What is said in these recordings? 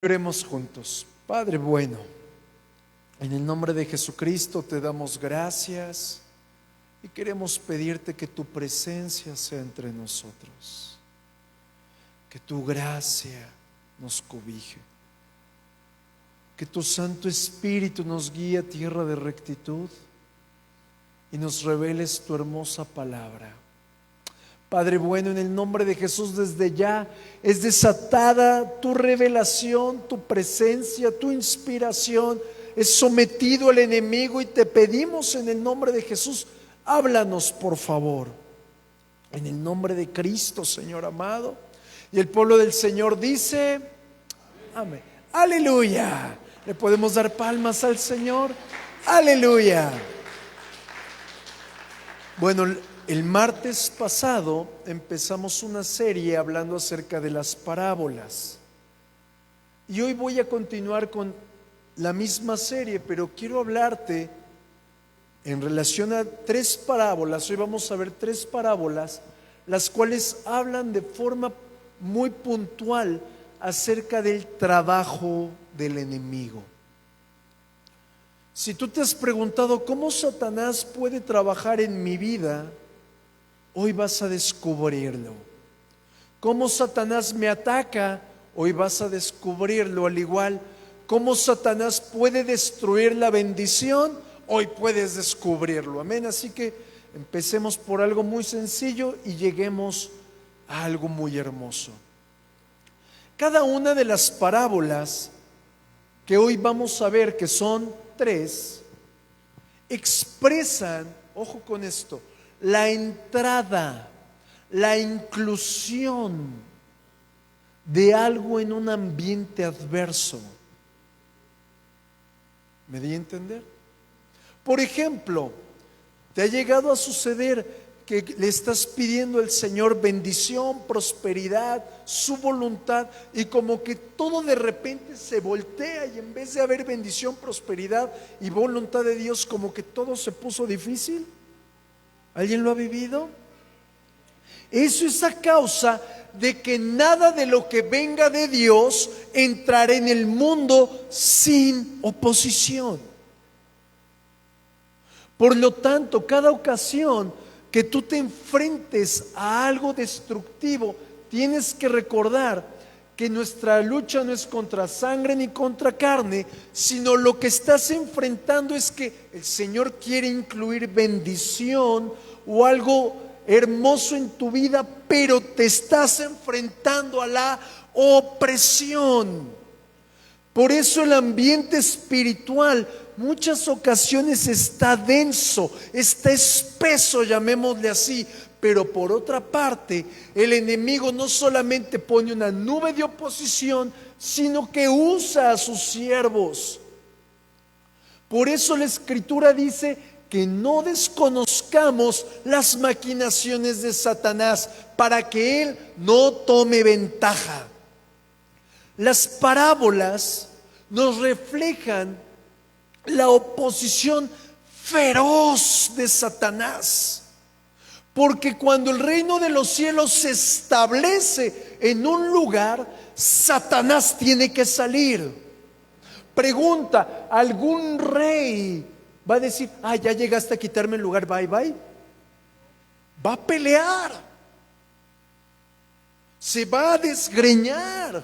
Oremos juntos. Padre bueno, en el nombre de Jesucristo te damos gracias y queremos pedirte que tu presencia sea entre nosotros, que tu gracia nos cobije, que tu Santo Espíritu nos guíe a tierra de rectitud y nos reveles tu hermosa palabra. Padre bueno, en el nombre de Jesús, desde ya es desatada tu revelación, tu presencia, tu inspiración. Es sometido el enemigo y te pedimos en el nombre de Jesús, háblanos por favor. En el nombre de Cristo, Señor amado. Y el pueblo del Señor dice, amén. Aleluya. ¿Le podemos dar palmas al Señor? Aleluya. Bueno, el martes pasado empezamos una serie hablando acerca de las parábolas. Y hoy voy a continuar con la misma serie, pero quiero hablarte en relación a tres parábolas. Hoy vamos a ver tres parábolas, las cuales hablan de forma muy puntual acerca del trabajo del enemigo. Si tú te has preguntado cómo Satanás puede trabajar en mi vida, hoy vas a descubrirlo. Cómo Satanás me ataca, hoy vas a descubrirlo. Al igual, cómo Satanás puede destruir la bendición, hoy puedes descubrirlo. Amén. Así que empecemos por algo muy sencillo y lleguemos a algo muy hermoso. Cada una de las parábolas que hoy vamos a ver, que son tres, expresan, ojo con esto, la entrada, la inclusión de algo en un ambiente adverso. ¿Me di a entender? Por ejemplo, ¿te ha llegado a suceder que le estás pidiendo al Señor bendición, prosperidad, su voluntad, y como que todo de repente se voltea y en vez de haber bendición, prosperidad y voluntad de Dios, como que todo se puso difícil? ¿Alguien lo ha vivido? Eso es a causa de que nada de lo que venga de Dios entrará en el mundo sin oposición. Por lo tanto, cada ocasión que tú te enfrentes a algo destructivo, tienes que recordar que nuestra lucha no es contra sangre ni contra carne, sino lo que estás enfrentando es que el Señor quiere incluir bendición o algo hermoso en tu vida, pero te estás enfrentando a la opresión. Por eso el ambiente espiritual muchas ocasiones está denso, está espeso, llamémosle así. Pero por otra parte, el enemigo no solamente pone una nube de oposición, sino que usa a sus siervos. Por eso la Escritura dice que no desconozcamos las maquinaciones de Satanás, para que él no tome ventaja. Las parábolas nos reflejan la oposición feroz de Satanás. Porque cuando el reino de los cielos se establece en un lugar, Satanás tiene que salir. Pregunta, ¿algún rey va a decir, ya llegaste a quitarme el lugar, bye bye? Va a pelear, se va a desgreñar,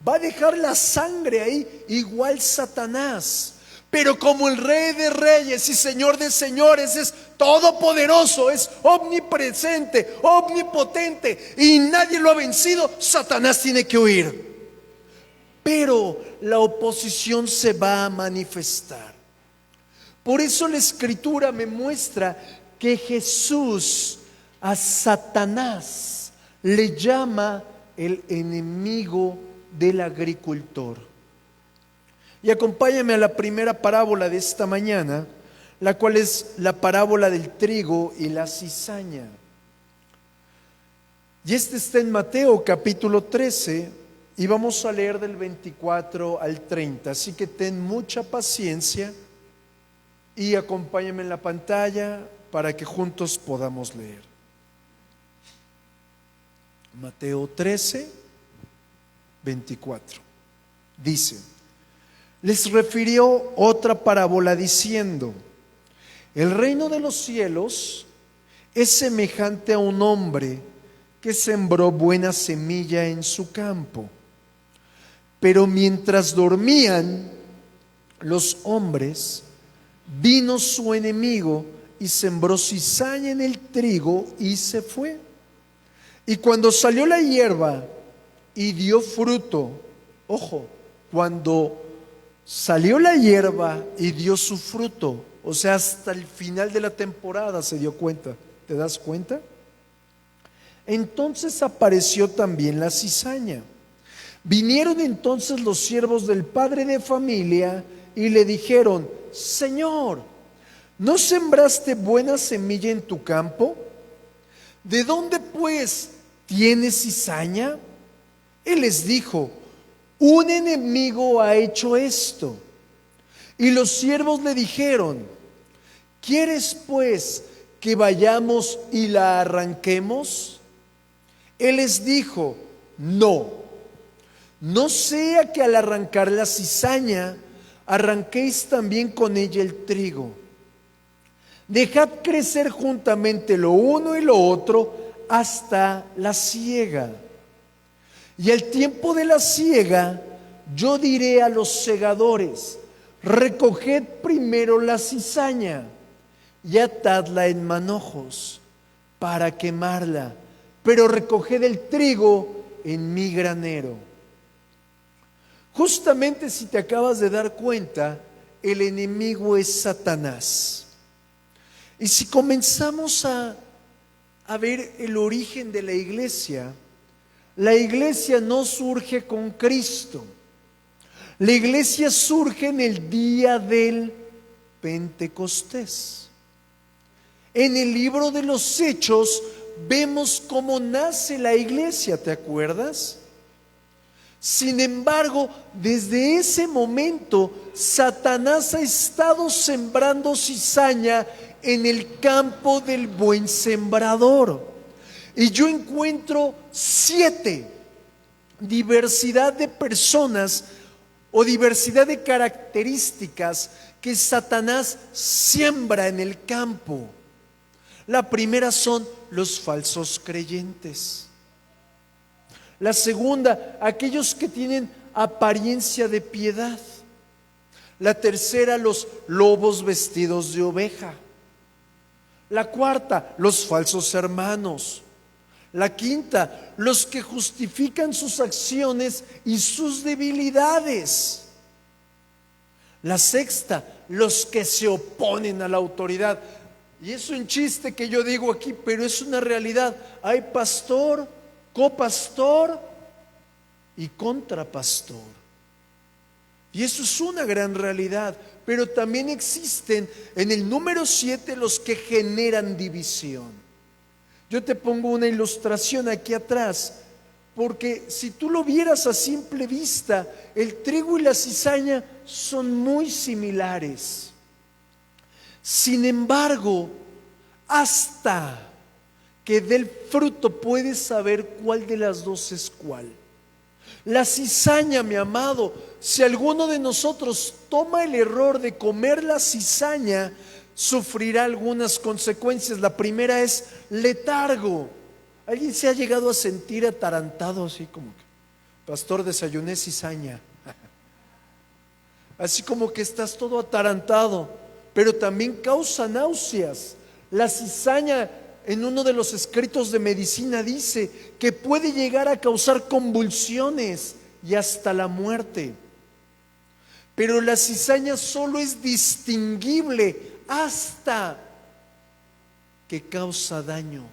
va a dejar la sangre ahí, igual Satanás. Pero como el Rey de Reyes y Señor de Señores es todopoderoso, es omnipresente, omnipotente y nadie lo ha vencido, Satanás tiene que huir. Pero la oposición se va a manifestar. Por eso la Escritura me muestra que Jesús a Satanás le llama el enemigo del agricultor. Y acompáñame a la primera parábola de esta mañana, la cual es la parábola del trigo y la cizaña. Y este está en Mateo capítulo 13 y vamos a leer del 24 al 30. Así que ten mucha paciencia y acompáñame en la pantalla para que juntos podamos leer. Mateo 13, 24. Dice, les refirió otra parábola diciendo, el reino de los cielos es semejante a un hombre que sembró buena semilla en su campo. Pero mientras dormían los hombres, vino su enemigo y sembró cizaña en el trigo y se fue. Y cuando salió la hierba y dio fruto, ojo, cuando salió la hierba y dio su fruto, o sea, hasta el final de la temporada se dio cuenta, ¿te das cuenta? Entonces apareció también la cizaña. Vinieron entonces los siervos del padre de familia y le dijeron, Señor, ¿no sembraste buena semilla en tu campo? ¿De dónde pues tienes cizaña? Él les dijo, un enemigo ha hecho esto. Y los siervos le dijeron, ¿quieres pues que vayamos y la arranquemos? Él les dijo, no sea que al arrancar la cizaña, arranquéis también con ella el trigo. Dejad crecer juntamente lo uno y lo otro hasta la siega. Y al tiempo de la siega, yo diré a los segadores, recoged primero la cizaña y atadla en manojos para quemarla, pero recoged el trigo en mi granero. Justamente si te acabas de dar cuenta, el enemigo es Satanás. Y si comenzamos a ver el origen de la iglesia no surge con Cristo. La iglesia surge en el día del Pentecostés. En el libro de los Hechos vemos cómo nace la iglesia, ¿te acuerdas? Sin embargo, desde ese momento, Satanás ha estado sembrando cizaña en el campo del buen sembrador. Y yo encuentro 7 diversidad de personas o diversidad de características que Satanás siembra en el campo. La primera son los falsos creyentes. La segunda, aquellos que tienen apariencia de piedad. La tercera, los lobos vestidos de oveja. La cuarta, los falsos hermanos. La quinta, los que justifican sus acciones y sus debilidades. La sexta, los que se oponen a la autoridad. Y es un chiste que yo digo aquí, pero es una realidad. Hay pastor, copastor y contrapastor. Y eso es una gran realidad. Pero también existen en el número 7 los que generan división. Yo te pongo una ilustración aquí atrás, porque si tú lo vieras a simple vista, el trigo y la cizaña son muy similares. Sin embargo, hasta que del fruto puedes saber cuál de las dos es cuál. La cizaña, mi amado, si alguno de nosotros toma el error de comer la cizaña, sufrirá algunas consecuencias. La primera es letargo. ¿Alguien se ha llegado a sentir atarantado así como que, pastor, desayuné cizaña? Así como que estás todo atarantado, pero también causa náuseas. La cizaña, en uno de los escritos de medicina, dice que puede llegar a causar convulsiones y hasta la muerte. Pero la cizaña solo es distinguible hasta que causa daño,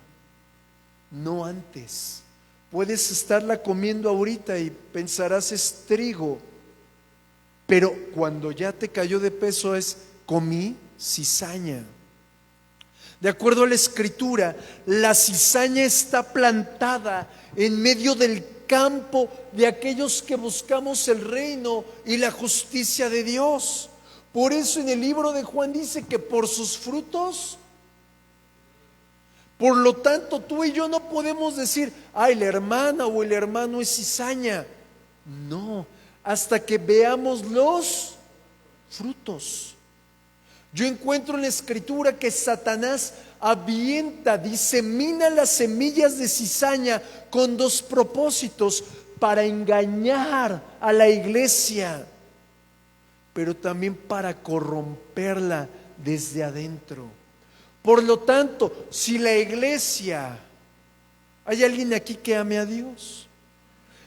no antes. Puedes estarla comiendo ahorita y pensarás es trigo, pero cuando ya te cayó de peso es comí cizaña. De acuerdo a la Escritura, la cizaña está plantada en medio del campo de aquellos que buscamos el reino y la justicia de Dios. Por eso en el libro de Juan dice que por sus frutos. Por lo tanto, tú y yo no podemos decir, ay, la hermana o el hermano es cizaña. No, hasta que veamos los frutos. Yo encuentro en la Escritura que Satanás avienta, disemina las semillas de cizaña con dos propósitos: para engañar a la iglesia, pero también para corromperla desde adentro. Por lo tanto, si la iglesia, ¿hay alguien aquí que ame a Dios?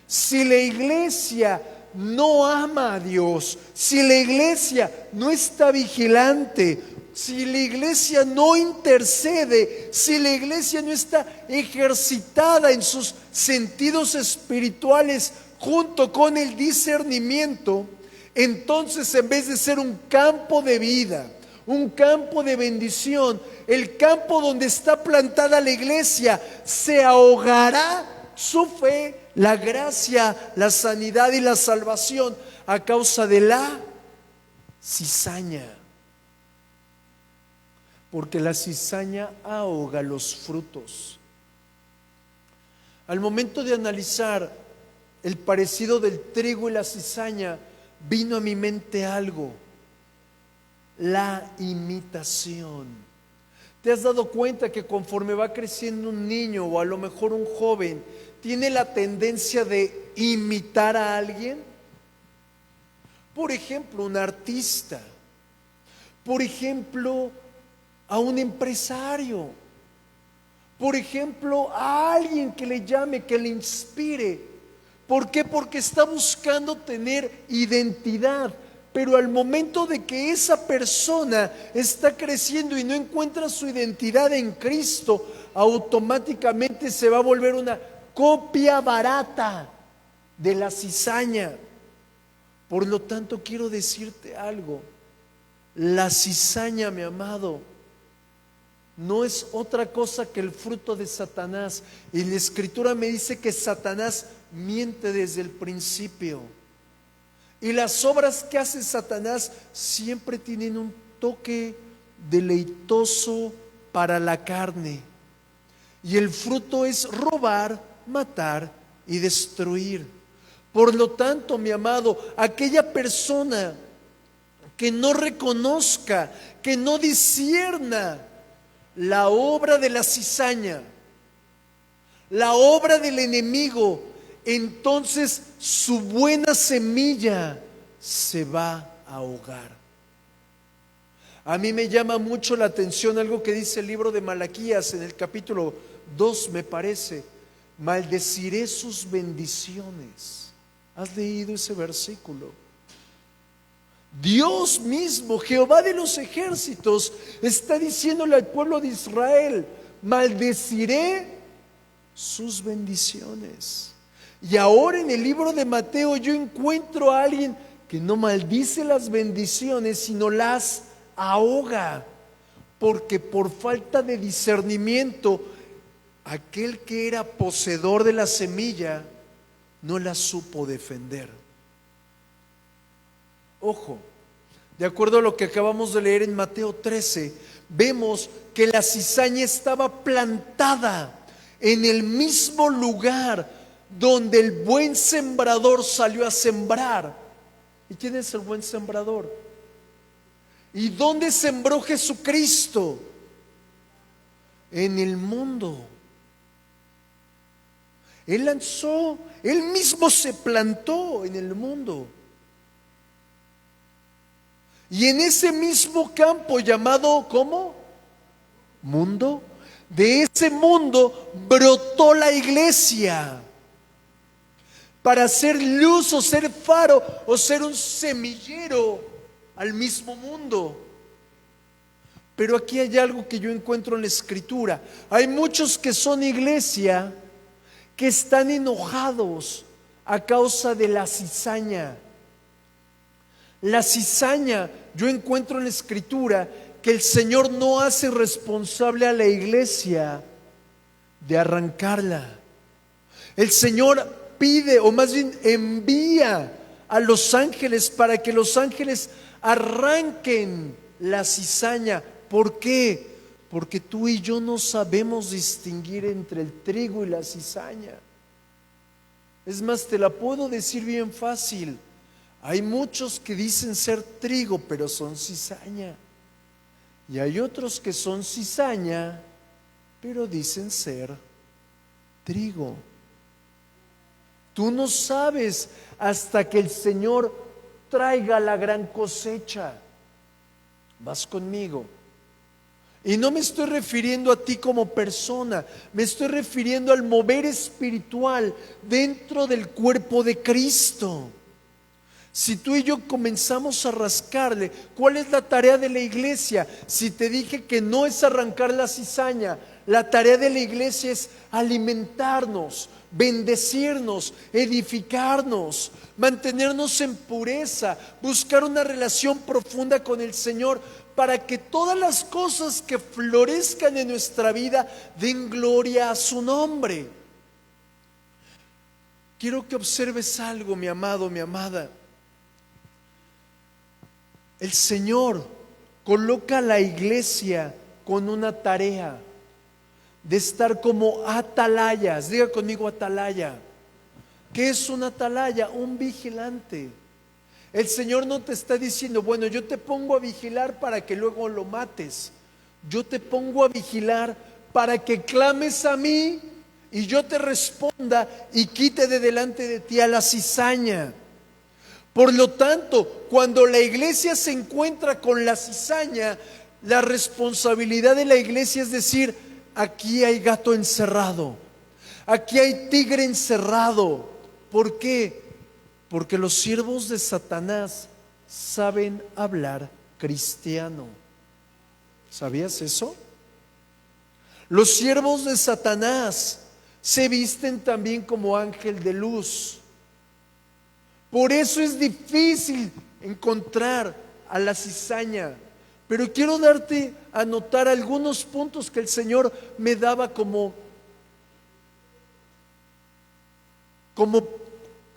Si la iglesia no ama a Dios, si la iglesia no está vigilante, si la iglesia no intercede, si la iglesia no está ejercitada en sus sentidos espirituales junto con el discernimiento, entonces en vez de ser un campo de vida, un campo de bendición, el campo donde está plantada la iglesia, se ahogará su fe, la gracia, la sanidad y la salvación a causa de la cizaña. Porque la cizaña ahoga los frutos. Al momento de analizar el parecido del trigo y la cizaña, vino a mi mente algo: la imitación. ¿Te has dado cuenta que conforme va creciendo un niño o a lo mejor un joven, tiene la tendencia de imitar a alguien? Por ejemplo, un artista. Por ejemplo, a un empresario. Por ejemplo, a alguien que le llame, que le inspire. ¿Por qué? Porque está buscando tener identidad. Pero al momento de que esa persona está creciendo y no encuentra su identidad en Cristo, automáticamente se va a volver una copia barata de la cizaña. Por lo tanto, quiero decirte algo: la cizaña, mi amado, no es otra cosa que el fruto de Satanás. Y la Escritura me dice que Satanás miente desde el principio. Y las obras que hace Satanás siempre tienen un toque deleitoso para la carne. Y el fruto es robar, matar y destruir. Por lo tanto, mi amado, aquella persona que no reconozca, que no discierna la obra de la cizaña, la obra del enemigo, entonces su buena semilla se va a ahogar. A mí me llama mucho la atención algo que dice el libro de Malaquías en el capítulo 2, me parece: maldeciré sus bendiciones. ¿Has leído ese versículo? Dios mismo, Jehová de los ejércitos, está diciéndole al pueblo de Israel: maldeciré sus bendiciones. Y ahora en el libro de Mateo yo encuentro a alguien que no maldice las bendiciones, sino las ahoga, porque por falta de discernimiento, aquel que era poseedor de la semilla no la supo defender. Ojo, de acuerdo a lo que acabamos de leer en Mateo 13, vemos que la cizaña estaba plantada en el mismo lugar donde el buen sembrador salió a sembrar. ¿Y quién es el buen sembrador? ¿Y dónde sembró Jesucristo? En el mundo. Él lanzó, él mismo se plantó en el mundo. Y en ese mismo campo llamado, ¿cómo? Mundo. De ese mundo brotó la iglesia para ser luz o ser faro o ser un semillero al mismo mundo. Pero aquí hay algo que yo encuentro en la Escritura. Hay muchos que son iglesia que están enojados a causa de la cizaña. La cizaña, yo encuentro en la Escritura que el Señor no hace responsable a la iglesia de arrancarla. El Señor pide, o más bien envía a los ángeles para que los ángeles arranquen la cizaña. ¿Por qué? Porque tú y yo no sabemos distinguir entre el trigo y la cizaña. Es más, te la puedo decir bien fácil. Hay muchos que dicen ser trigo, pero son cizaña. Y hay otros que son cizaña, pero dicen ser trigo. Tú no sabes hasta que el Señor traiga la gran cosecha. Vas conmigo. Y no me estoy refiriendo a ti como persona, me estoy refiriendo al mover espiritual dentro del cuerpo de Cristo. Si tú y yo comenzamos a rascarle, ¿cuál es la tarea de la iglesia? Si te dije que no es arrancar la cizaña, la tarea de la iglesia es alimentarnos, bendecirnos, edificarnos, mantenernos en pureza, buscar una relación profunda con el Señor para que todas las cosas que florezcan en nuestra vida den gloria a su nombre. Quiero que observes algo, mi amado, mi amada. El Señor coloca a la iglesia con una tarea de estar como atalayas. Diga conmigo atalaya. ¿Qué es un atalaya? Un vigilante. El Señor no te está diciendo, bueno, yo te pongo a vigilar para que luego lo mates. Yo te pongo a vigilar para que clames a mí y yo te responda y quite de delante de ti a la cizaña. Por lo tanto, cuando la iglesia se encuentra con la cizaña, la responsabilidad de la iglesia es decir, aquí hay gato encerrado, aquí hay tigre encerrado. ¿Por qué? Porque los siervos de Satanás saben hablar cristiano. ¿Sabías eso? Los siervos de Satanás se visten también como ángel de luz. Por eso es difícil encontrar a la cizaña. Pero quiero darte a notar algunos puntos que el Señor me daba como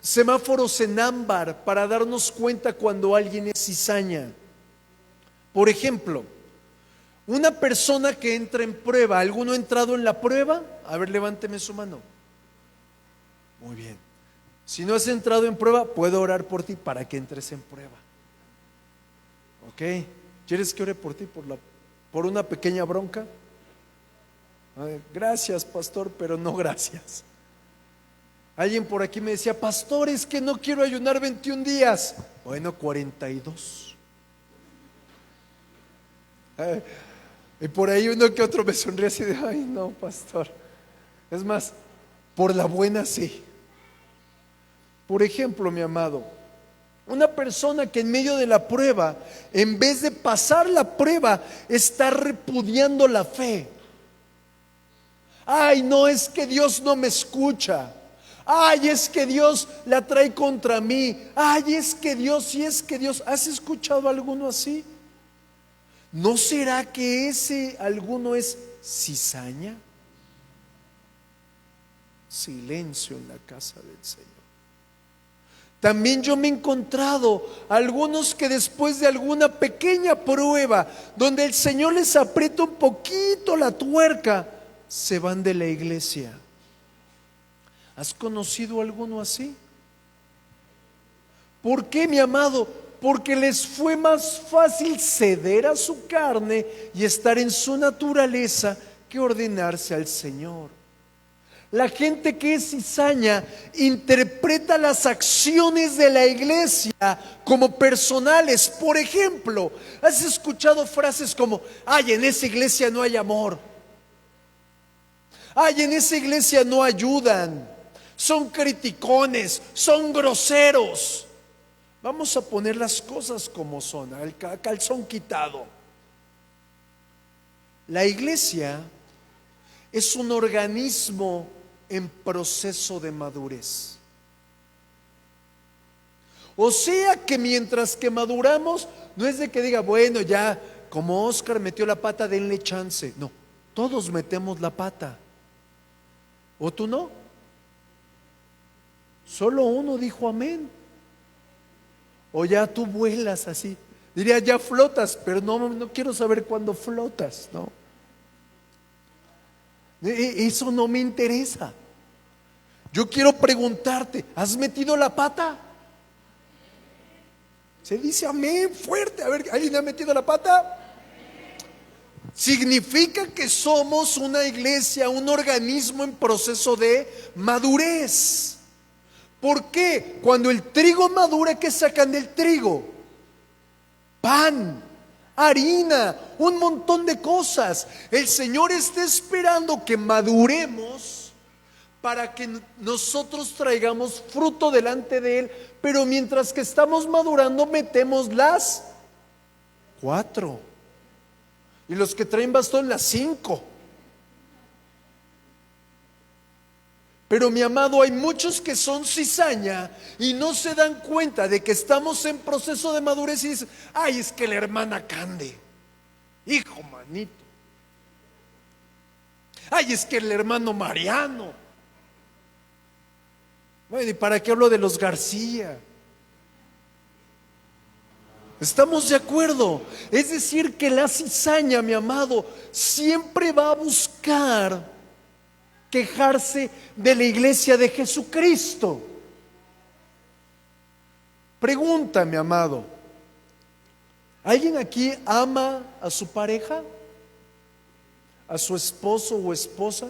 semáforos en ámbar para darnos cuenta cuando alguien es cizaña. Por ejemplo, una persona que entra en prueba. ¿Alguno ha entrado en la prueba? A ver, levánteme su mano. Muy bien. Si no has entrado en prueba, puedo orar por ti para que entres en prueba. ¿Ok? ¿Quieres que ore por ti por una pequeña bronca? Gracias, pastor, pero no gracias. Alguien por aquí me decía, pastor, es que no quiero ayunar 21 días. Bueno, 42. Y por ahí uno que otro me sonríe así de, ay no, pastor. Es más, por la buena sí. Por ejemplo, mi amado, una persona que en medio de la prueba, en vez de pasar la prueba, está repudiando la fe. Ay, no, es que Dios no me escucha. Ay, es que Dios la trae contra mí. Ay, es que Dios, y es que Dios. ¿Has escuchado a alguno así? ¿No será que ese alguno es cizaña? Silencio en la casa del Señor. También yo me he encontrado algunos que después de alguna pequeña prueba, donde el Señor les aprieta un poquito la tuerca, se van de la iglesia. ¿Has conocido a alguno así? ¿Por qué, mi amado? Porque les fue más fácil ceder a su carne y estar en su naturaleza que ordenarse al Señor. La gente que es cizaña interpreta las acciones de la iglesia como personales. Por ejemplo, ¿has escuchado frases como, ay, en esa iglesia no hay amor? Ay, en esa iglesia no ayudan. Son criticones, son groseros. Vamos a poner las cosas como son, al calzón quitado. La iglesia es un organismo en proceso de madurez. O sea que mientras que maduramos, no es de que diga, bueno, ya, como Oscar metió la pata, denle chance. No, todos metemos la pata. ¿O tú no? Solo uno dijo amén. O ya tú vuelas así. Diría, ya flotas, pero no quiero saber cuándo flotas, ¿no? Eso no me interesa. Yo quiero preguntarte, ¿has metido la pata? Se dice amén fuerte. A ver, ¿alguien ha metido la pata? Significa que somos una iglesia, un organismo en proceso de madurez. ¿Por qué? Cuando el trigo madura, ¿qué sacan del trigo? Pan, harina, un montón de cosas. El Señor está esperando que maduremos para que nosotros traigamos fruto delante de Él. Pero mientras que estamos madurando, metemos las 4. Y los que traen bastón, las 5. Pero mi amado, hay muchos que son cizaña y no se dan cuenta de que estamos en proceso de madurez y dicen, ay, es que la hermana Cande, hijo manito. Ay, es que el hermano Mariano. Bueno, ¿y para qué hablo de los García? ¿Estamos de acuerdo? Es decir, que la cizaña, mi amado, siempre va a buscar quejarse de la iglesia de Jesucristo. Pregunta, mi amado, ¿alguien aquí ama a su pareja? ¿A su esposo o esposa?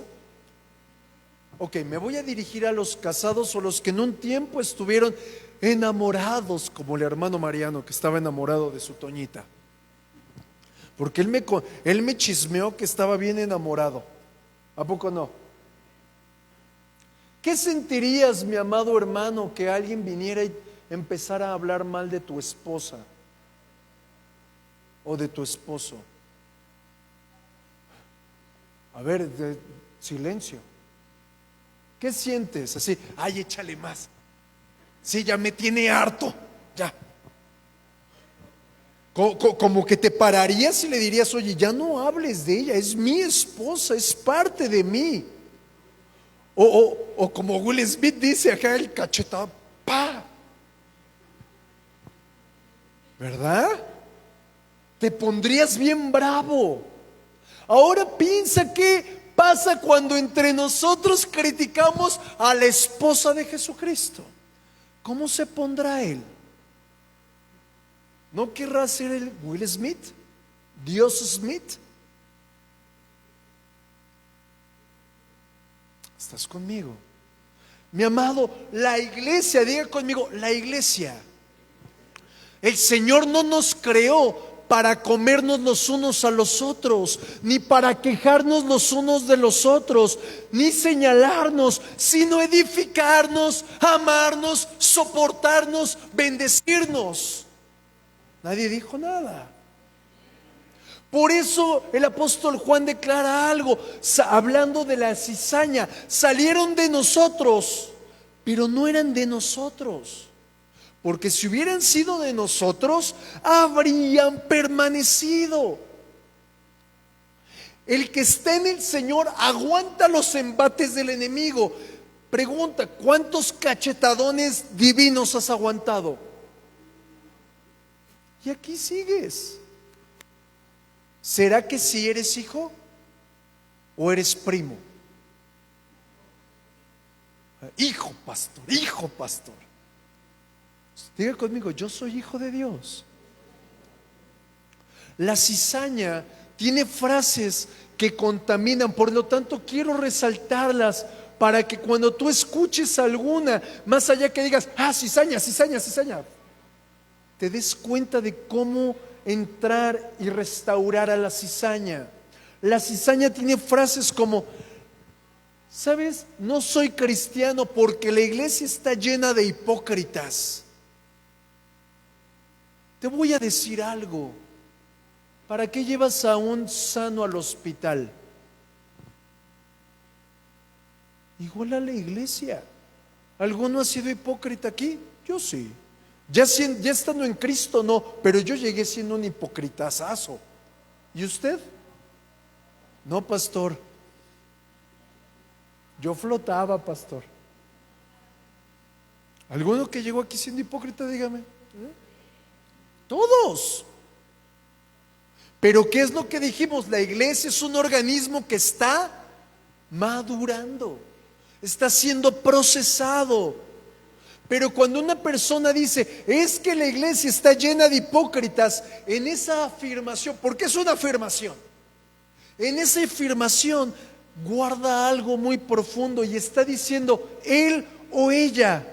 Ok, me voy a dirigir a los casados o los que en un tiempo estuvieron enamorados, como el hermano Mariano, que estaba enamorado de su Toñita. Porque él me chismeó que estaba bien enamorado. ¿A poco no? ¿Qué sentirías, mi amado hermano, que alguien viniera y empezara a hablar mal de tu esposa o de tu esposo? A ver, silencio. ¿Qué sientes? Así, ay, échale más. Sí, ya me tiene harto, ya. Como que te pararías y le dirías, oye, ya no hables de ella, es mi esposa, es parte de mí. O como Will Smith dice acá, el cachetado, ¡pa! ¿Verdad? Te pondrías bien bravo. Ahora piensa qué pasa cuando entre nosotros criticamos a la esposa de Jesucristo. ¿Cómo se pondrá él? ¿No querrá ser el Will Smith? ¿Dios Smith? ¿Estás conmigo? Mi amado, la iglesia, diga conmigo, la iglesia. El Señor no nos creó para comernos los unos a los otros, ni para quejarnos los unos de los otros, ni señalarnos, sino edificarnos, amarnos, soportarnos, bendecirnos. Nadie dijo nada. Por eso el apóstol Juan declara algo, hablando de la cizaña. Salieron de nosotros, pero no eran de nosotros. Porque si hubieran sido de nosotros, habrían permanecido. El que está en el Señor aguanta los embates del enemigo. Pregunta, ¿cuántos cachetadones divinos has aguantado? Y aquí sigues. ¿Será que si eres hijo o eres primo? Hijo pastor, hijo pastor. Diga conmigo, yo soy hijo de Dios. La cizaña tiene frases que contaminan, por lo tanto quiero resaltarlas para que cuando tú escuches alguna, más allá que digas, cizaña, cizaña, cizaña, te des cuenta de cómo entrar y restaurar a la cizaña. La cizaña tiene frases como, ¿sabes? No soy cristiano porque la iglesia está llena de hipócritas. Te voy a decir algo. ¿Para qué llevas a un sano al hospital? Igual a la iglesia. ¿Alguno ha sido hipócrita aquí? Yo sí. Ya estando en Cristo no, pero yo llegué siendo un hipocritazazo. ¿Y usted? No, pastor. Yo flotaba, pastor. ¿Alguno que llegó aquí siendo hipócrita? Dígame. Todos. Pero ¿qué es lo que dijimos? La iglesia es un organismo que está madurando, está siendo procesado. Pero cuando una persona dice, es que la iglesia está llena de hipócritas, en esa afirmación, porque es una afirmación, en esa afirmación guarda algo muy profundo y está diciendo, él o ella,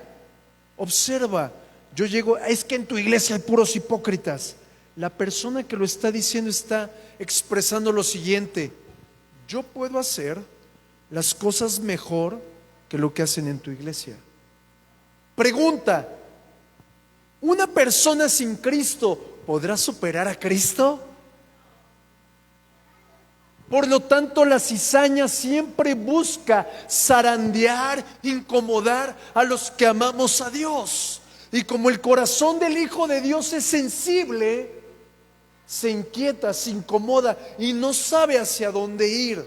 observa, yo llego, es que en tu iglesia hay puros hipócritas. La persona que lo está diciendo está expresando lo siguiente: yo puedo hacer las cosas mejor que lo que hacen en tu iglesia. Pregunta: ¿una persona sin Cristo podrá superar a Cristo? Por lo tanto, la cizaña siempre busca zarandear, incomodar a los que amamos a Dios. Y como el corazón del Hijo de Dios es sensible, se inquieta, se incomoda y no sabe hacia dónde ir.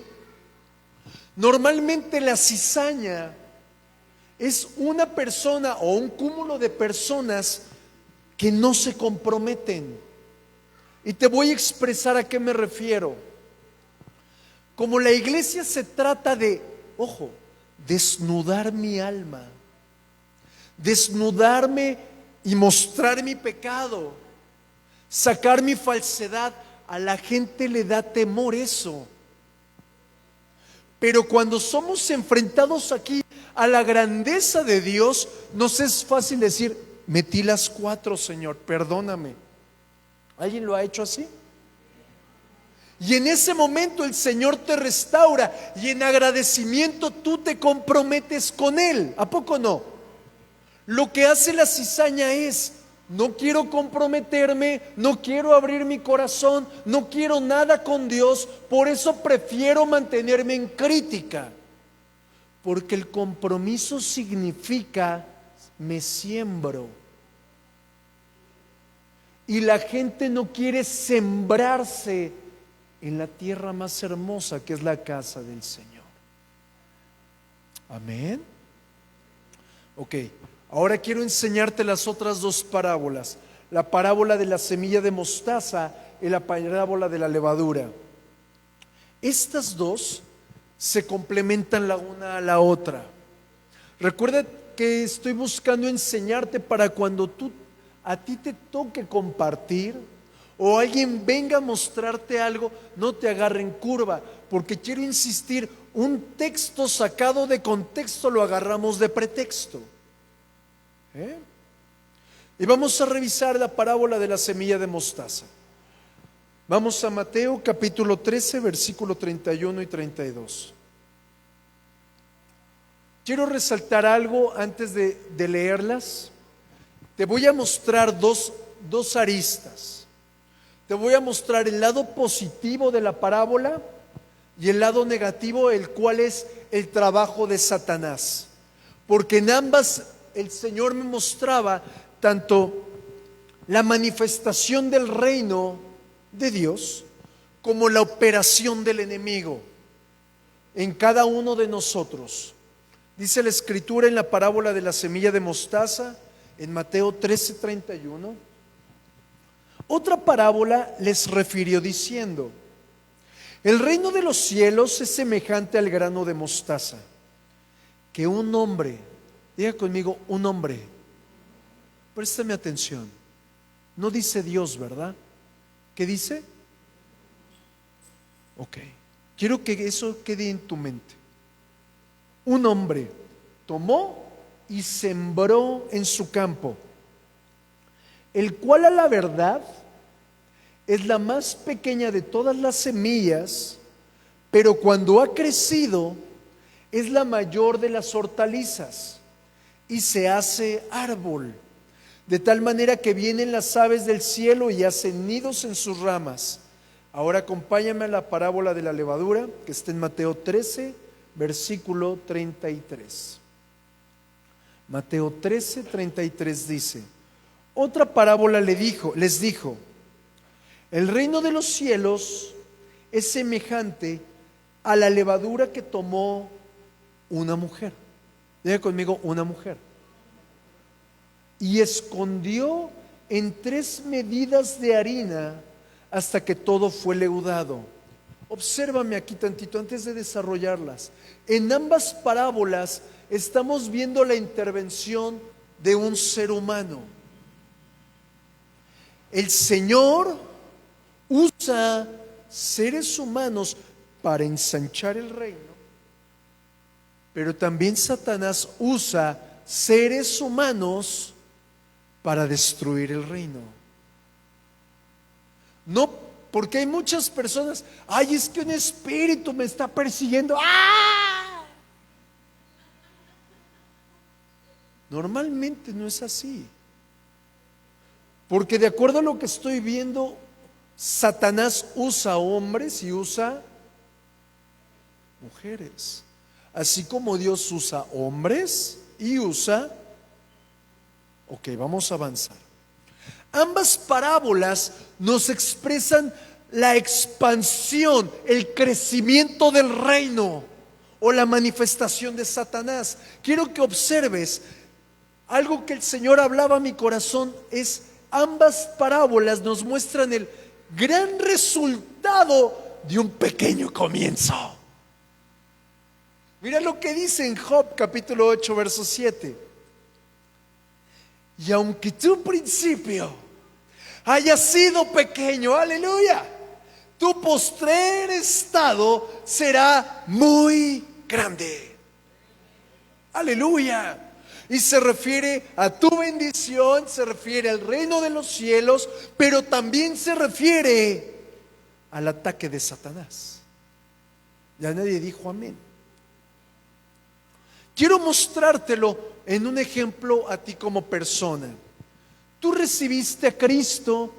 Normalmente la cizaña es una persona o un cúmulo de personas que no se comprometen. Y te voy a expresar a qué me refiero. Como la iglesia se trata de, ojo, desnudar mi alma, desnudarme y mostrar mi pecado, sacar mi falsedad, a la gente le da temor eso. Pero cuando somos enfrentados aquí a la grandeza de Dios, nos es fácil decir, metí las 4, Señor, perdóname. ¿Alguien lo ha hecho así? Y en ese momento el Señor te restaura y en agradecimiento tú te comprometes con Él. ¿A poco no? Lo que hace la cizaña es, no quiero comprometerme, no quiero abrir mi corazón, no quiero nada con Dios, por eso prefiero mantenerme en crítica. Porque el compromiso significa me siembro. Y la gente no quiere sembrarse en la tierra más hermosa que es la casa del Señor. Amén. Ok, ahora quiero enseñarte las otras 2 parábolas. La parábola de la semilla de mostaza y la parábola de la levadura. Estas 2 se complementan la una a la otra. Recuerda que estoy buscando enseñarte para cuando a ti te toque compartir o alguien venga a mostrarte algo, no te agarre en curva, porque quiero insistir, un texto sacado de contexto lo agarramos de pretexto. Y vamos a revisar la parábola de la semilla de mostaza. Vamos a Mateo capítulo 13, versículo 31 y 32. Quiero resaltar algo antes de leerlas. Te voy a mostrar dos aristas. Te voy a mostrar el lado positivo de la parábola y el lado negativo, el cual es el trabajo de Satanás. Porque en ambas el Señor me mostraba tanto la manifestación del reino de Dios como la operación del enemigo en cada uno de nosotros. Dice la Escritura en la parábola de la semilla de mostaza, en Mateo 13:31. Otra parábola les refirió diciendo: el reino de los cielos es semejante al grano de mostaza, que un hombre, diga conmigo, un hombre, préstame atención, no dice Dios, ¿verdad? ¿Qué dice? Ok, quiero que eso quede en tu mente. Un hombre tomó y sembró en su campo, el cual a la verdad es la más pequeña de todas las semillas, pero cuando ha crecido es la mayor de las hortalizas y se hace árbol, de tal manera que vienen las aves del cielo y hacen nidos en sus ramas. Ahora acompáñame a la parábola de la levadura, que está en Mateo 13, versículo 33. Mateo 13, 33 dice: otra parábola les dijo: el reino de los cielos es semejante a la levadura que tomó una mujer. Diga conmigo, una mujer. Y escondió en 3 medidas de harina hasta que todo fue leudado. Obsérvame aquí tantito antes de desarrollarlas. En ambas parábolas estamos viendo la intervención de un ser humano. El Señor usa seres humanos para ensanchar el reino, pero también Satanás usa seres humanos para destruir el reino. No, porque hay muchas personas, ay, es que un espíritu me está persiguiendo. ¡Ah! Normalmente no es así. Porque de acuerdo a lo que estoy viendo, Satanás usa hombres y usa mujeres. Así como Dios usa hombres y usa... Ok, vamos a avanzar. Ambas parábolas nos expresan la expansión, el crecimiento del reino o la manifestación de Satanás. Quiero que observes algo que el Señor hablaba a mi corazón. Es ambas parábolas nos muestran el gran resultado de un pequeño comienzo. Mira lo que dice en Job capítulo 8 verso 7. Y aunque tu principio haya sido pequeño, aleluya, tu postrer estado será muy grande. Aleluya. Y se refiere a tu bendición, se refiere al reino de los cielos, pero también se refiere al ataque de Satanás. Ya nadie dijo amén. Quiero mostrártelo en un ejemplo a ti como persona. Tú recibiste a Cristo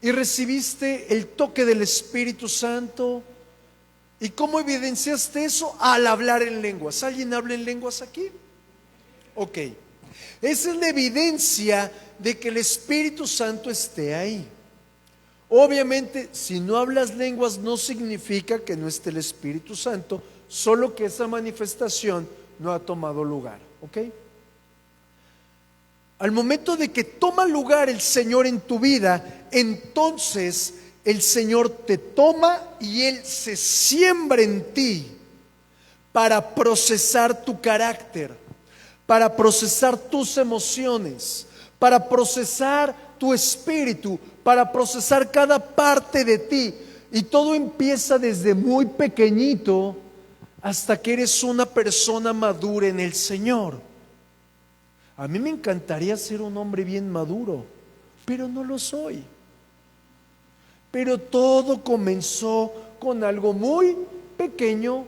y recibiste el toque del Espíritu Santo. ¿Y cómo evidenciaste eso? Al hablar en lenguas. ¿Alguien habla en lenguas aquí? Ok. Esa es la evidencia de que el Espíritu Santo esté ahí. Obviamente, si no hablas lenguas no significa que no esté el Espíritu Santo, solo que esa manifestación no ha tomado lugar. ¿Ok? Al momento de que toma lugar el Señor en tu vida, entonces el Señor te toma y Él se siembra en ti para procesar tu carácter, para procesar tus emociones, para procesar tu espíritu, para procesar cada parte de ti. Y todo empieza desde muy pequeñito hasta que eres una persona madura en el Señor. A mí me encantaría ser un hombre bien maduro, pero no lo soy. Pero todo comenzó con algo muy pequeño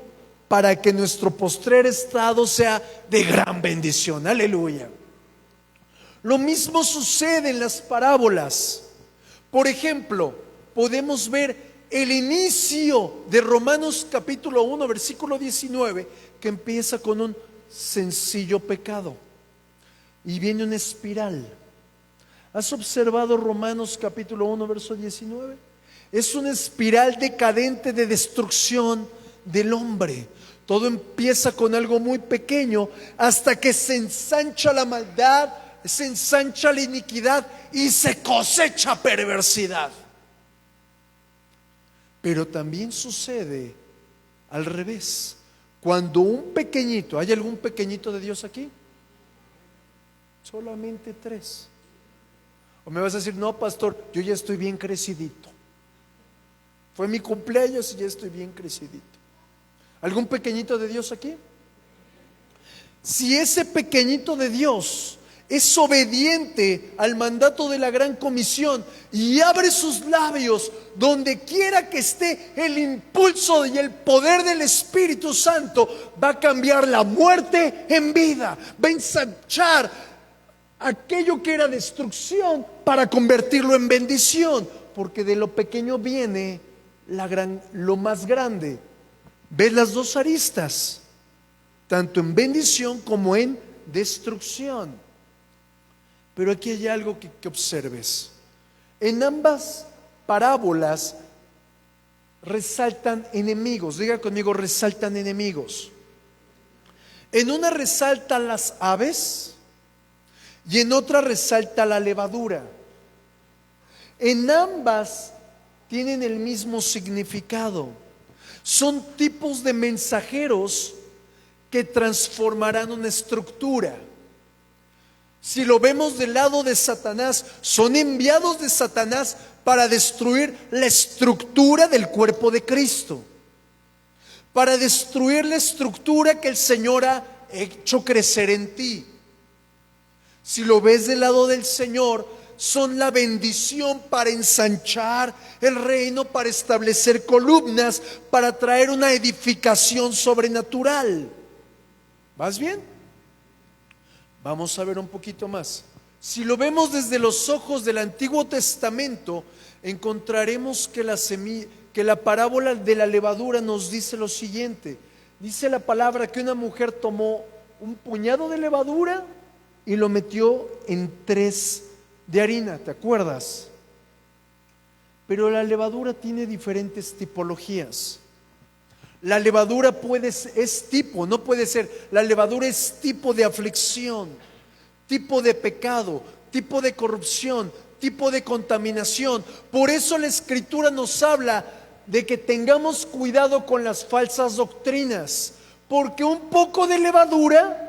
para que nuestro postrer estado sea de gran bendición. Aleluya. Lo mismo sucede en las parábolas. Por ejemplo, podemos ver el inicio de Romanos capítulo 1, versículo 19, que empieza con un sencillo pecado y viene una espiral. ¿Has observado Romanos capítulo 1, verso 19? Es una espiral decadente de destrucción del hombre. Todo empieza con algo muy pequeño hasta que se ensancha la maldad, se ensancha la iniquidad y se cosecha perversidad. Pero también sucede al revés. Cuando un pequeñito, ¿hay algún pequeñito de Dios aquí? Solamente 3. O me vas a decir, no, pastor, yo ya estoy bien crecidito. Fue mi cumpleaños y ya estoy bien crecidito. ¿Algún pequeñito de Dios aquí? Si ese pequeñito de Dios es obediente al mandato de la gran comisión y abre sus labios, donde quiera que esté el impulso y el poder del Espíritu Santo, va a cambiar la muerte en vida, va a ensanchar aquello que era destrucción para convertirlo en bendición, porque de lo pequeño viene lo más grande. ¿Ves las dos aristas? Tanto en bendición como en destrucción. Pero aquí hay algo que observes. En ambas parábolas resaltan enemigos. Diga conmigo, resaltan enemigos. En una resalta las aves y en otra resalta la levadura. En ambas tienen el mismo significado. Son tipos de mensajeros que transformarán una estructura. Si lo vemos del lado de Satanás, son enviados de Satanás para destruir la estructura del cuerpo de Cristo, para destruir la estructura que el Señor ha hecho crecer en ti. Si lo ves del lado del Señor, son la bendición para ensanchar el reino, para establecer columnas, para traer una edificación sobrenatural. ¿Vas bien? Vamos a ver un poquito más. Si lo vemos desde los ojos del Antiguo Testamento, encontraremos que la parábola de la levadura nos dice lo siguiente. Dice la palabra que una mujer tomó un puñado de levadura y lo metió en 3 de harina, ¿te acuerdas? Pero la levadura tiene diferentes tipologías. La levadura es tipo, no puede ser. La levadura es tipo de aflicción, tipo de pecado, tipo de corrupción, tipo de contaminación. Por eso la Escritura nos habla de que tengamos cuidado con las falsas doctrinas, porque un poco de levadura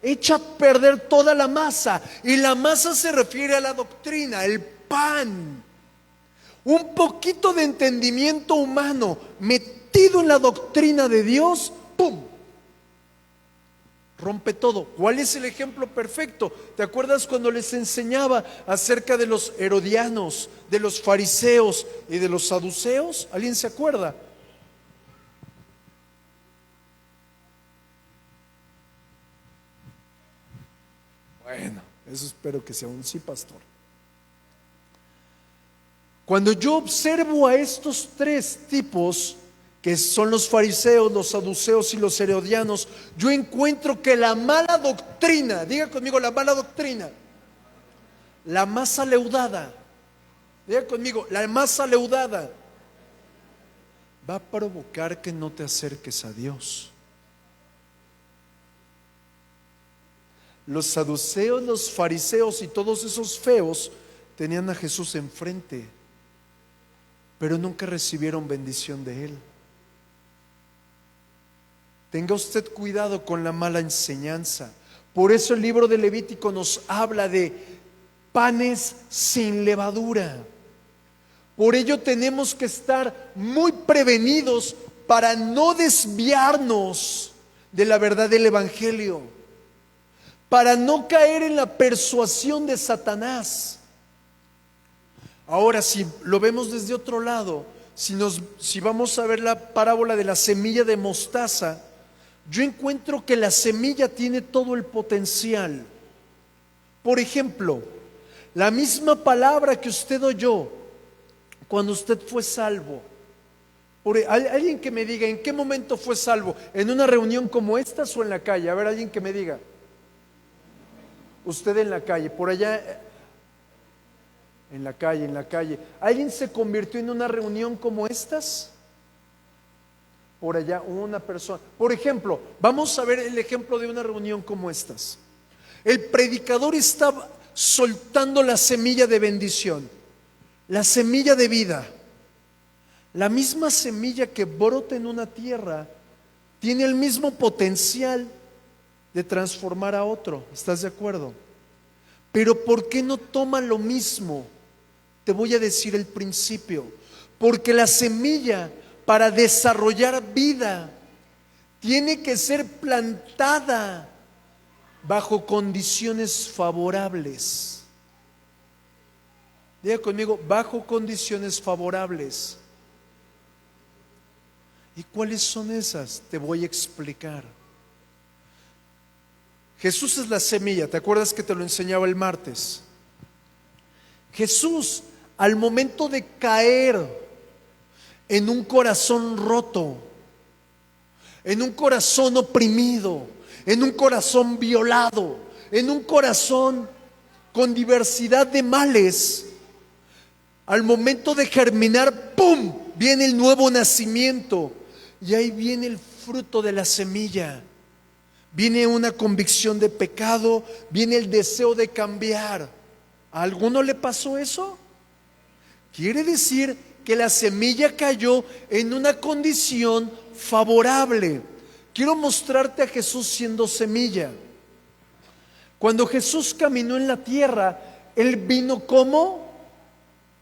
echa a perder toda la masa. Y la masa se refiere a la doctrina, el pan. Un poquito de entendimiento humano metido en la doctrina de Dios, ¡pum!, rompe todo. ¿Cuál es el ejemplo perfecto? ¿Te acuerdas cuando les enseñaba acerca de los herodianos, de los fariseos y de los saduceos? ¿Alguien se acuerda? Bueno, eso espero que sea un sí, pastor. Cuando yo observo a estos 3 tipos, que son los fariseos, los saduceos y los herodianos, yo encuentro que la mala doctrina, diga conmigo, la mala doctrina, la más aleudada, diga conmigo, la más aleudada, va a provocar que no te acerques a Dios. Los saduceos, los fariseos y todos esos feos tenían a Jesús enfrente, pero nunca recibieron bendición de Él. Tenga usted cuidado con la mala enseñanza. Por eso el libro de Levítico nos habla de panes sin levadura. Por ello tenemos que estar muy prevenidos para no desviarnos de la verdad del Evangelio, para no caer en la persuasión de Satanás. Ahora, si lo vemos desde otro lado, si vamos a ver la parábola de la semilla de mostaza, yo encuentro que la semilla tiene todo el potencial. Por ejemplo, la misma palabra que usted oyó cuando usted fue salvo. Alguien que me diga, ¿en qué momento fue salvo? ¿En una reunión como esta o en la calle? A ver, alguien que me diga. Usted en la calle, por allá, en la calle. ¿Alguien se convirtió en una reunión como estas? Por allá, una persona. Por ejemplo, vamos a ver el ejemplo de una reunión como estas. El predicador está soltando la semilla de bendición, la semilla de vida. La misma semilla que brota en una tierra tiene el mismo potencial de transformar a otro. ¿Estás de acuerdo? Pero ¿por qué no toma lo mismo? Te voy a decir el principio. Porque la semilla, para desarrollar vida, tiene que ser plantada bajo condiciones favorables. Diga conmigo, bajo condiciones favorables. ¿Y cuáles son esas? Te voy a explicar. Jesús es la semilla, ¿te acuerdas que te lo enseñaba el martes? Jesús, al momento de caer en un corazón roto, en un corazón oprimido, en un corazón violado, en un corazón con diversidad de males, al momento de germinar, ¡pum!, viene el nuevo nacimiento y ahí viene el fruto de la semilla. Viene una convicción de pecado, viene el deseo de cambiar. ¿A alguno le pasó eso? Quiere decir que la semilla cayó en una condición favorable. Quiero mostrarte a Jesús siendo semilla. Cuando Jesús caminó en la tierra, Él vino como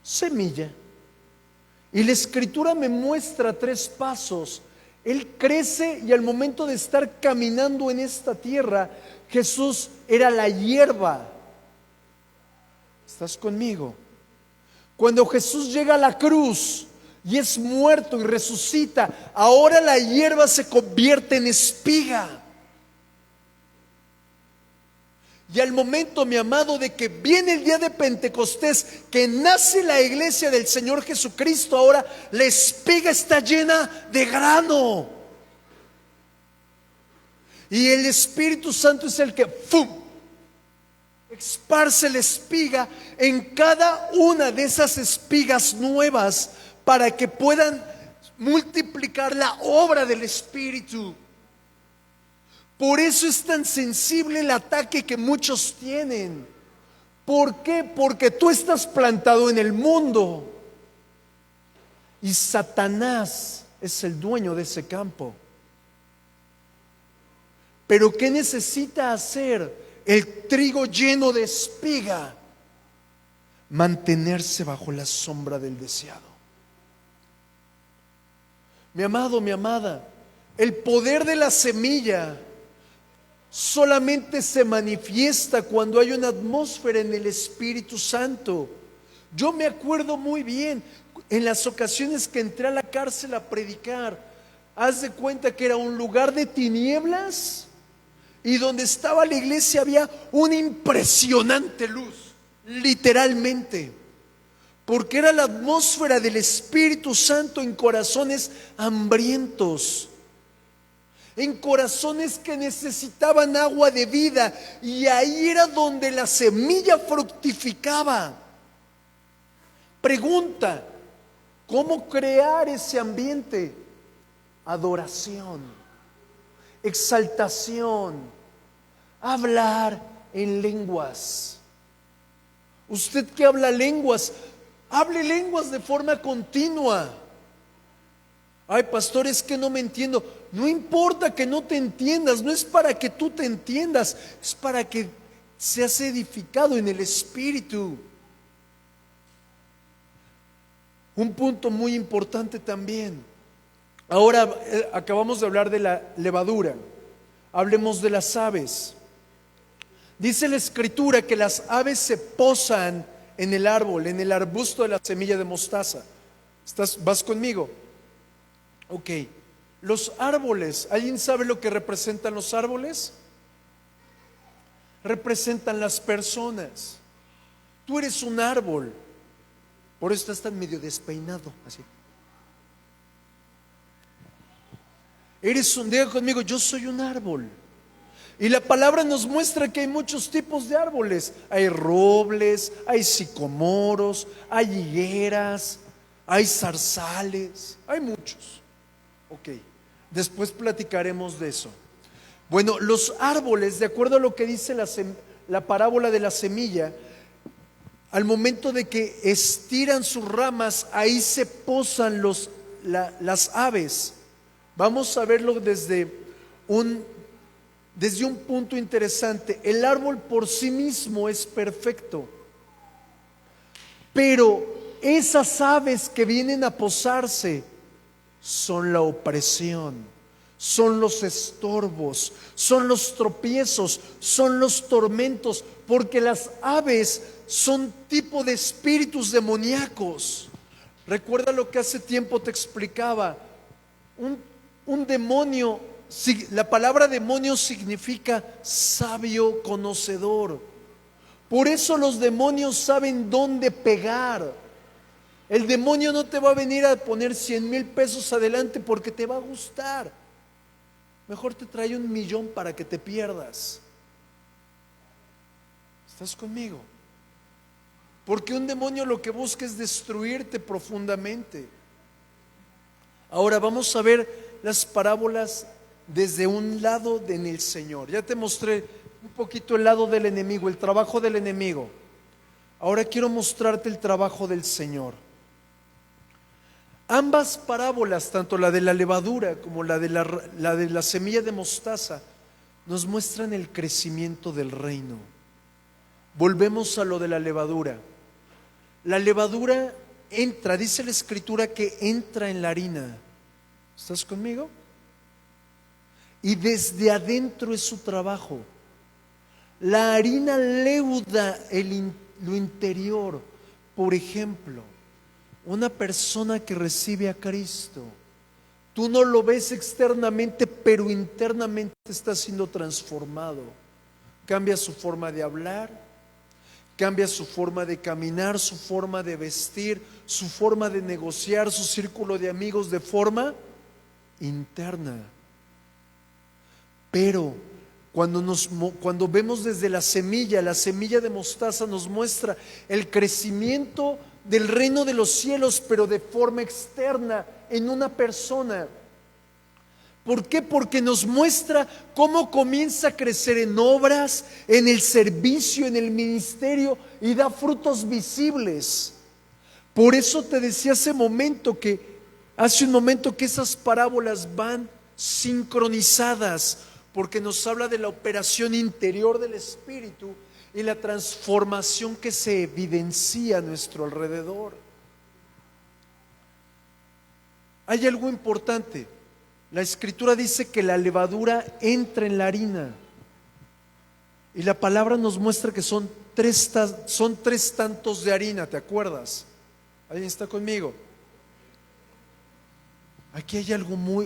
semilla. Y la Escritura me muestra 3 pasos. Él crece y al momento de estar caminando en esta tierra, Jesús era la hierba. ¿Estás conmigo? Cuando Jesús llega a la cruz y es muerto y resucita, ahora la hierba se convierte en espiga. Y al momento, mi amado, de que viene el día de Pentecostés, que nace la iglesia del Señor Jesucristo, ahora la espiga está llena de grano. Y el Espíritu Santo es el que ¡fum!, esparce la espiga en cada una de esas espigas nuevas para que puedan multiplicar la obra del Espíritu. Por eso es tan sensible el ataque que muchos tienen. ¿Por qué? Porque tú estás plantado en el mundo y Satanás es el dueño de ese campo. Pero ¿qué necesita hacer el trigo lleno de espiga? Mantenerse bajo la sombra del deseado. Mi amado, mi amada, el poder de la semilla solamente se manifiesta cuando hay una atmósfera en el Espíritu Santo. Yo me acuerdo muy bien en las ocasiones que entré a la cárcel a predicar. Haz de cuenta que era un lugar de tinieblas y donde estaba la iglesia había una impresionante luz, literalmente, porque era la atmósfera del Espíritu Santo en corazones hambrientos, en corazones que necesitaban agua de vida, y ahí era donde la semilla fructificaba. Pregunta: ¿cómo crear ese ambiente? Adoración, exaltación, hablar en lenguas. Usted que habla lenguas, hable lenguas de forma continua. Ay, pastor, es que no me entiendo. No importa que no te entiendas, no es para que tú te entiendas, es para que seas edificado en el Espíritu. Un punto muy importante también. Ahora acabamos de hablar de la levadura. Hablemos de las aves. Dice la Escritura que las aves se posan en el árbol, en el arbusto de la semilla de mostaza. ¿Vas conmigo? Ok. Los árboles, ¿alguien sabe lo que representan los árboles? Representan las personas. Tú eres un árbol. Por eso estás tan medio despeinado, así. Diga conmigo, yo soy un árbol. Y la palabra nos muestra que hay muchos tipos de árboles. Hay robles, hay sicomoros, hay higueras, hay zarzales, hay muchos. Ok, después platicaremos de eso. Bueno, los árboles, de acuerdo a lo que dice la parábola de la semilla, al momento de que estiran sus ramas, ahí se posan las aves. Vamos a verlo desde un punto interesante. El árbol por sí mismo es perfecto, pero esas aves que vienen a posarse son la opresión, son los estorbos, son los tropiezos, son los tormentos, porque las aves son tipo de espíritus demoníacos. Recuerda lo que hace tiempo te explicaba. Un demonio, la palabra demonio significa sabio conocedor. Por eso los demonios saben dónde pegar. El demonio no te va a venir a poner 100,000 pesos adelante porque te va a gustar. Mejor te trae 1,000,000 para que te pierdas. ¿Estás conmigo? Porque un demonio lo que busca es destruirte profundamente. Ahora vamos a ver las parábolas desde un lado en el Señor. Ya te mostré un poquito el lado del enemigo, el trabajo del enemigo. Ahora quiero mostrarte el trabajo del Señor. Ambas parábolas, tanto la de la levadura como la de la semilla de mostaza, nos muestran el crecimiento del reino. Volvemos a lo de la levadura. La levadura entra, dice la Escritura que entra en la harina. ¿Estás conmigo? Y desde adentro es su trabajo. La harina leuda lo interior. Por ejemplo, una persona que recibe a Cristo, tú no lo ves externamente, pero internamente está siendo transformado. Cambia su forma de hablar, cambia su forma de caminar, su forma de vestir, su forma de negociar, su círculo de amigos de forma interna. Pero cuando vemos desde la semilla de mostaza nos muestra el crecimiento del reino de los cielos, pero de forma externa, en una persona. ¿Por qué? Porque nos muestra cómo comienza a crecer en obras, en el servicio, en el ministerio, y da frutos visibles. Por eso te decía hace un momento que esas parábolas van sincronizadas, porque nos habla de la operación interior del Espíritu y la transformación que se evidencia a nuestro alrededor. Hay algo importante. La Escritura dice que la levadura entra en la harina. Y la palabra nos muestra que son tres tantos de harina, ¿te acuerdas? ¿Alguien está conmigo? Aquí hay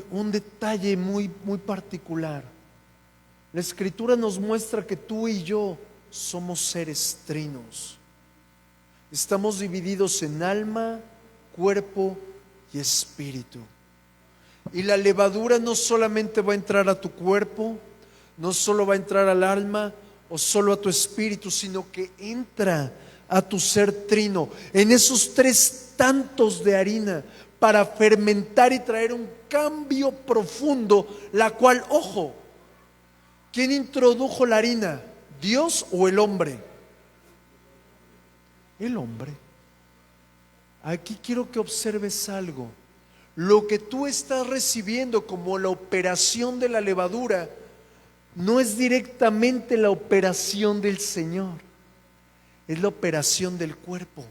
un detalle muy particular. La Escritura nos muestra que tú y yo somos seres trinos. Estamos divididos en alma, cuerpo y espíritu. Y la levadura no solamente va a entrar a tu cuerpo, no solo va a entrar al alma o solo a tu espíritu, sino que entra a tu ser trino, en esos tres tantos de harina, para fermentar y traer un cambio profundo, la cual, ojo, ¿quién introdujo la harina? ¿Dios o el hombre? El hombre. Aquí quiero que observes algo. Lo que tú estás recibiendo como la operación de la levadura no es directamente la operación del Señor, es la operación del cuerpo.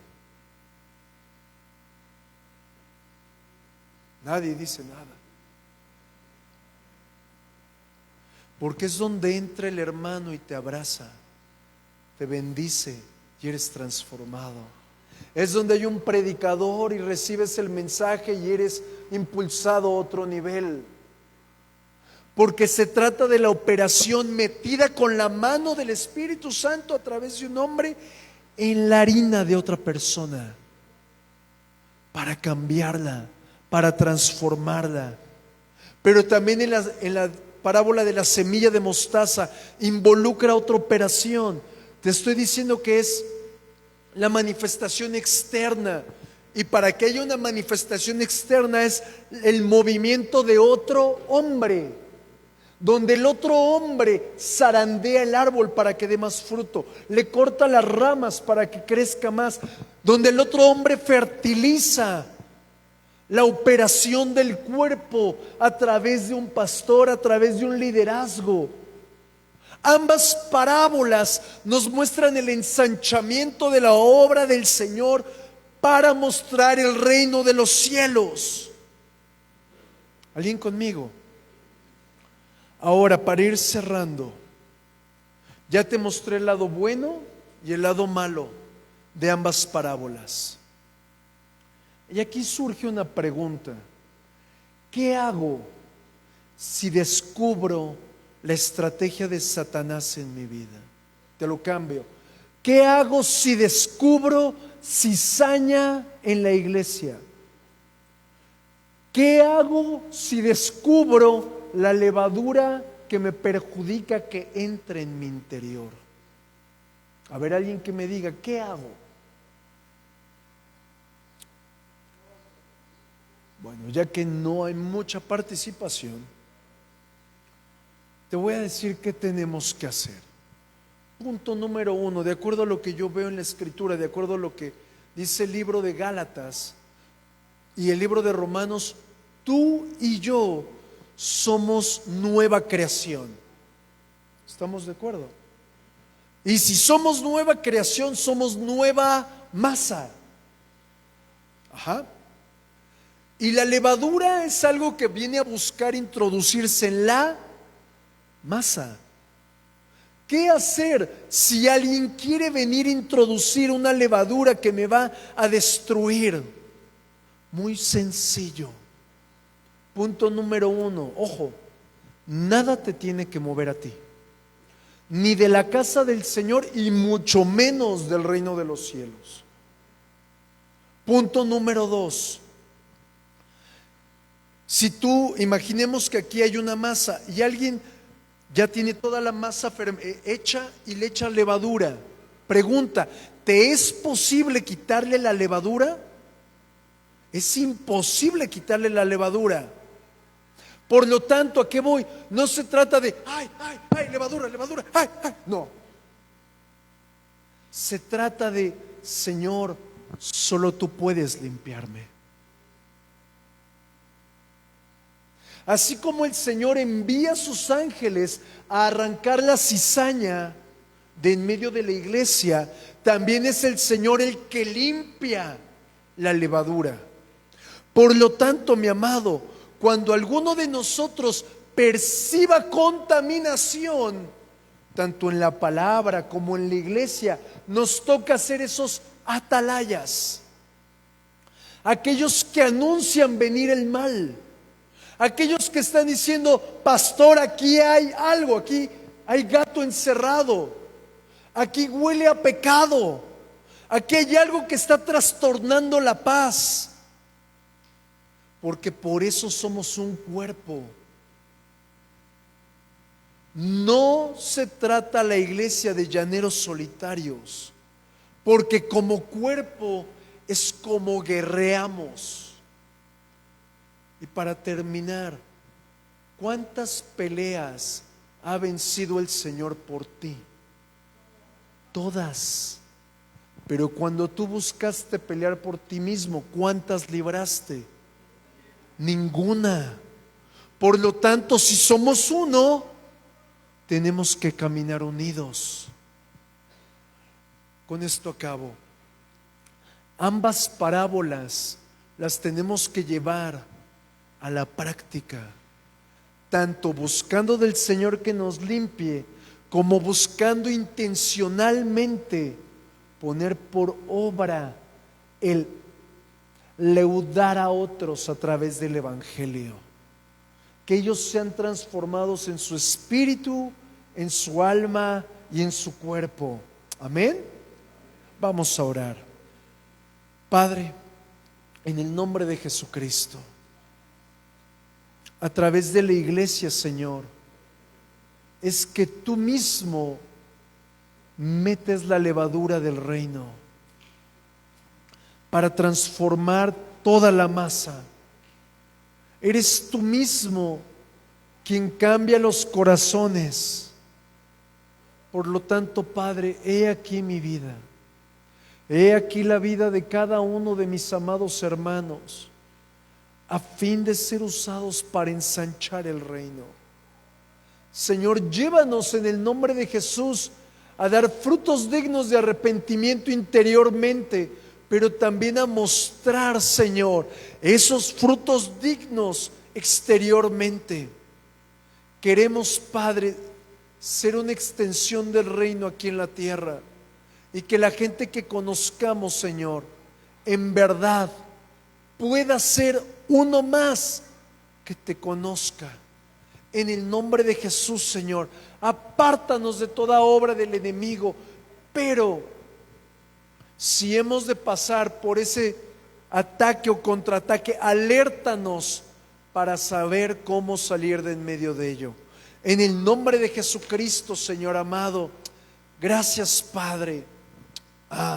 Nadie dice nada. Porque es donde entra el hermano y te abraza, te bendice y eres transformado. Es donde hay un predicador y recibes el mensaje y eres impulsado a otro nivel. Porque se trata de la operación metida con la mano del Espíritu Santo a través de un hombre en la harina de otra persona, para cambiarla, para transformarla. Pero también en la parábola de la semilla de mostaza involucra otra operación. Te estoy diciendo que es la manifestación externa, y para que haya una manifestación externa es el movimiento de otro hombre, donde el otro hombre zarandea el árbol para que dé más fruto, le corta las ramas para que crezca más, donde el otro hombre fertiliza. La operación del cuerpo a través de un pastor, a través de un liderazgo. Ambas parábolas nos muestran el ensanchamiento de la obra del Señor para mostrar el reino de los cielos. ¿Alguien conmigo? Ahora, para ir cerrando, ya te mostré el lado bueno y el lado malo de ambas parábolas. Y aquí surge una pregunta. ¿Qué hago si descubro la estrategia de Satanás en mi vida? Te lo cambio. ¿Qué hago si descubro cizaña en la iglesia? ¿Qué hago si descubro la levadura que me perjudica que entre en mi interior? A ver, alguien que me diga, ¿qué hago? Bueno, ya que no hay mucha participación, te voy a decir qué tenemos que hacer. Punto número 1, de acuerdo a lo que yo veo en la Escritura, de acuerdo a lo que dice el libro de Gálatas y el libro de Romanos, tú y yo somos nueva creación. ¿Estamos de acuerdo? Y si somos nueva creación, somos nueva masa. Ajá. Y la levadura es algo que viene a buscar introducirse en la masa. ¿Qué hacer si alguien quiere venir a introducir una levadura que me va a destruir? Muy sencillo. Punto número 1, ojo, nada te tiene que mover a ti, ni de la casa del Señor y mucho menos del reino de los cielos. Punto número 2, si tú, imaginemos que aquí hay una masa y alguien ya tiene toda la masa hecha y le echa levadura. Pregunta, ¿te es posible quitarle la levadura? Es imposible quitarle la levadura. Por lo tanto, ¿a qué voy? No se trata de, ay, levadura, ay. No. Se trata de, Señor, solo tú puedes limpiarme. Así como el Señor envía a sus ángeles a arrancar la cizaña de en medio de la iglesia, también es el Señor el que limpia la levadura. Por lo tanto, mi amado, cuando alguno de nosotros perciba contaminación, tanto en la palabra como en la iglesia, nos toca hacer esos atalayas, aquellos que anuncian venir el mal, aquellos que están diciendo, pastor, aquí hay algo, aquí hay gato encerrado, aquí huele a pecado, aquí hay algo que está trastornando la paz. Porque por eso somos un cuerpo. No se trata la iglesia de llaneros solitarios, porque como cuerpo es como guerreamos. Y para terminar, ¿cuántas peleas ha vencido el Señor por ti? Todas. Pero cuando tú buscaste pelear por ti mismo, ¿cuántas libraste? Ninguna. Por lo tanto, si somos uno, tenemos que caminar unidos. Con esto acabo. Ambas parábolas las tenemos que llevar a la práctica, tanto buscando del Señor que nos limpie, como buscando intencionalmente poner por obra el leudar a otros a través del Evangelio, que ellos sean transformados en su espíritu, en su alma y en su cuerpo. Amén. Vamos a orar. Padre, en el nombre de Jesucristo, a través de la iglesia, Señor, es que tú mismo metes la levadura del reino para transformar toda la masa. Eres tú mismo quien cambia los corazones. Por lo tanto, Padre, he aquí mi vida. He aquí la vida de cada uno de mis amados hermanos, a fin de ser usados para ensanchar el reino. Señor, llévanos en el nombre de Jesús a dar frutos dignos de arrepentimiento interiormente, pero también a mostrar, Señor, esos frutos dignos exteriormente. Queremos, Padre, ser una extensión del reino aquí en la tierra, y que la gente que conozcamos, Señor, en verdad pueda ser uno más que te conozca. En el nombre de Jesús, Señor, apártanos de toda obra del enemigo, pero si hemos de pasar por ese ataque o contraataque, alértanos para saber cómo salir de en medio de ello. En el nombre de Jesucristo, Señor amado, gracias, Padre. Amén.